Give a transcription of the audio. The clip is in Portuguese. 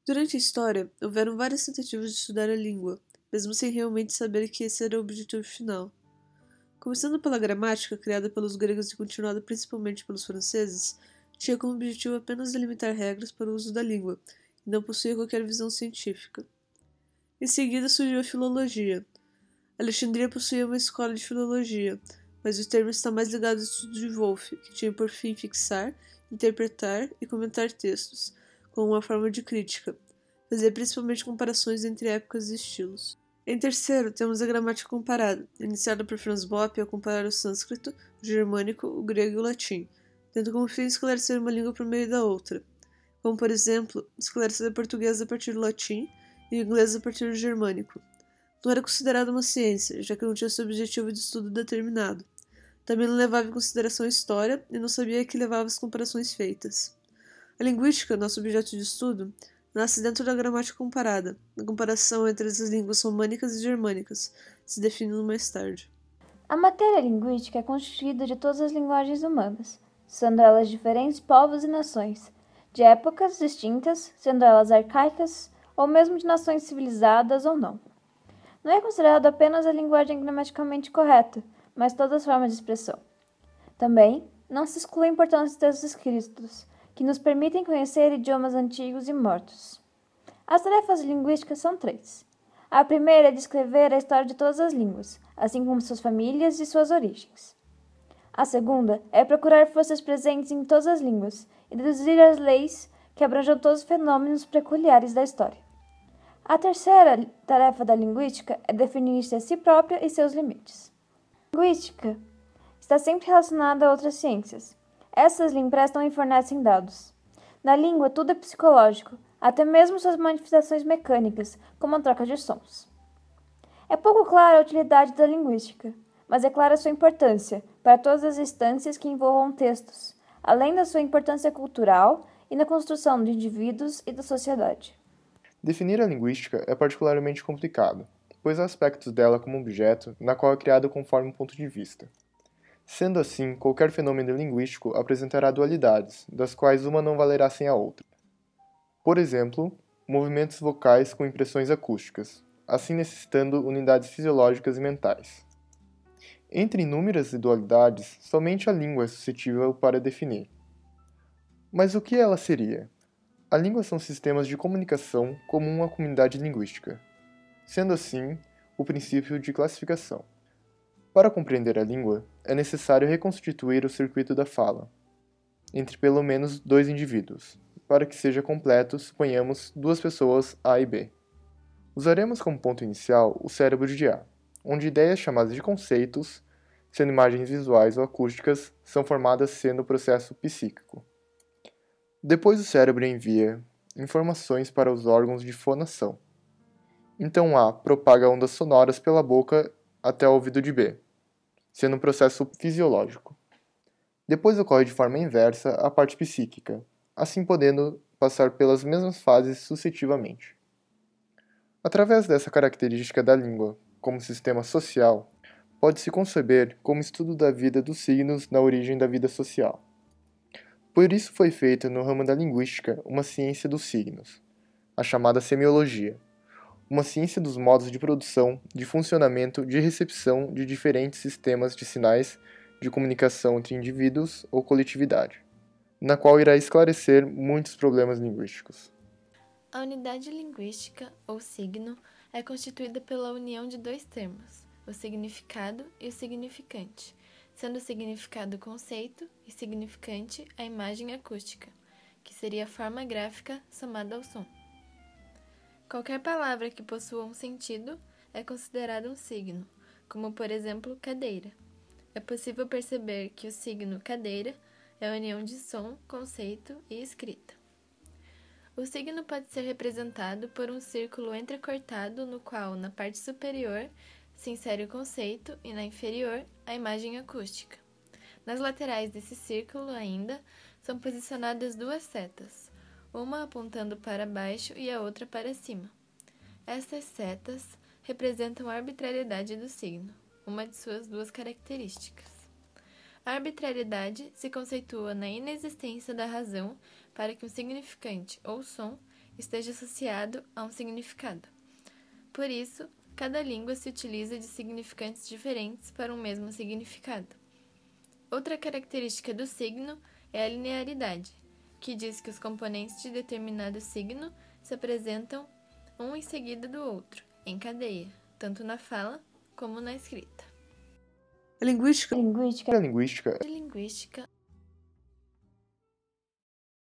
Durante a história, houveram várias tentativas de estudar a língua, mesmo sem realmente saber que esse era o objetivo final. Começando pela gramática, criada pelos gregos e continuada principalmente pelos franceses, tinha como objetivo apenas delimitar regras para o uso da língua, e não possuía qualquer visão científica. Em seguida surgiu a filologia. Alexandria possuía uma escola de filologia, mas o termo está mais ligado ao estudo de Wolff, que tinha por fim fixar, interpretar e comentar textos, como uma forma de crítica, fazer principalmente comparações entre épocas e estilos. Em terceiro, temos a gramática comparada, iniciada por Franz Bopp ao comparar o sânscrito, o germânico, o grego e o latim, tendo como fim esclarecer uma língua por meio da outra, como, por exemplo, esclarecer o português a partir do latim e o inglês a partir do germânico. Não era considerada uma ciência, já que não tinha seu objetivo de estudo determinado. Também não levava em consideração a história e não sabia a que levava as comparações feitas. A linguística, nosso objeto de estudo, nasce dentro da gramática comparada, na comparação entre as línguas românicas e germânicas, se definindo mais tarde. A matéria linguística é constituída de todas as linguagens humanas, sendo elas diferentes povos e nações, de épocas distintas, sendo elas arcaicas ou mesmo de nações civilizadas ou não. Não é considerado apenas a linguagem gramaticalmente correta, mas todas as formas de expressão. Também não se exclui a importância dos textos escritos, que nos permitem conhecer idiomas antigos e mortos. As tarefas linguísticas são três. A primeira é descrever a história de todas as línguas, assim como suas famílias e suas origens. A segunda é procurar forças presentes em todas as línguas e deduzir as leis que abranjam todos os fenômenos peculiares da história. A terceira tarefa da linguística é definir-se a si própria e seus limites. A linguística está sempre relacionada a outras ciências. Essas lhe emprestam e fornecem dados. Na língua, tudo é psicológico, até mesmo suas manifestações mecânicas, como a troca de sons. É pouco clara a utilidade da linguística, mas é clara sua importância para todas as instâncias que envolvam textos, além da sua importância cultural e na construção de indivíduos e da sociedade. Definir a linguística é particularmente complicado, pois há aspectos dela como objeto, na qual é criado conforme um ponto de vista. Sendo assim, qualquer fenômeno linguístico apresentará dualidades, das quais uma não valerá sem a outra. Por exemplo, movimentos vocais com impressões acústicas, assim necessitando unidades fisiológicas e mentais. Entre inúmeras dualidades, somente a língua é suscetível para definir. Mas o que ela seria? A língua são sistemas de comunicação comum à comunidade linguística, sendo assim, o princípio de classificação. Para compreender a língua, é necessário reconstituir o circuito da fala, entre pelo menos dois indivíduos. Para que seja completo, suponhamos duas pessoas A e B. Usaremos como ponto inicial o cérebro de A, onde ideias chamadas de conceitos, sendo imagens visuais ou acústicas, são formadas sendo o processo psíquico. Depois o cérebro envia informações para os órgãos de fonação. Então A propaga ondas sonoras pela boca até o ouvido de B, sendo um processo fisiológico. Depois ocorre de forma inversa a parte psíquica, assim podendo passar pelas mesmas fases sucessivamente. Através dessa característica da língua como sistema social, pode-se conceber como estudo da vida dos signos na origem da vida social. Por isso foi feita no ramo da linguística uma ciência dos signos, a chamada semiologia, uma ciência dos modos de produção, de funcionamento, de recepção de diferentes sistemas de sinais de comunicação entre indivíduos ou coletividade, na qual irá esclarecer muitos problemas linguísticos. A unidade linguística, ou signo, é constituída pela união de dois termos, o significado e o significante, sendo o significado o conceito e significante a imagem acústica, que seria a forma gráfica somada ao som. Qualquer palavra que possua um sentido é considerada um signo, como por exemplo cadeira. É possível perceber que o signo cadeira é a união de som, conceito e escrita. O signo pode ser representado por um círculo entrecortado no qual, na parte superior, se insere o conceito e, na inferior, a imagem acústica. Nas laterais desse círculo, ainda, são posicionadas duas setas, uma apontando para baixo e a outra para cima. Estas setas representam a arbitrariedade do signo, uma de suas duas características. A arbitrariedade se conceitua na inexistência da razão para que um significante ou som esteja associado a um significado. Por isso, cada língua se utiliza de significantes diferentes para um mesmo significado. Outra característica do signo é a linearidade, que diz que os componentes de determinado signo se apresentam um em seguida do outro, em cadeia, tanto na fala como na escrita. A linguística A linguística A linguística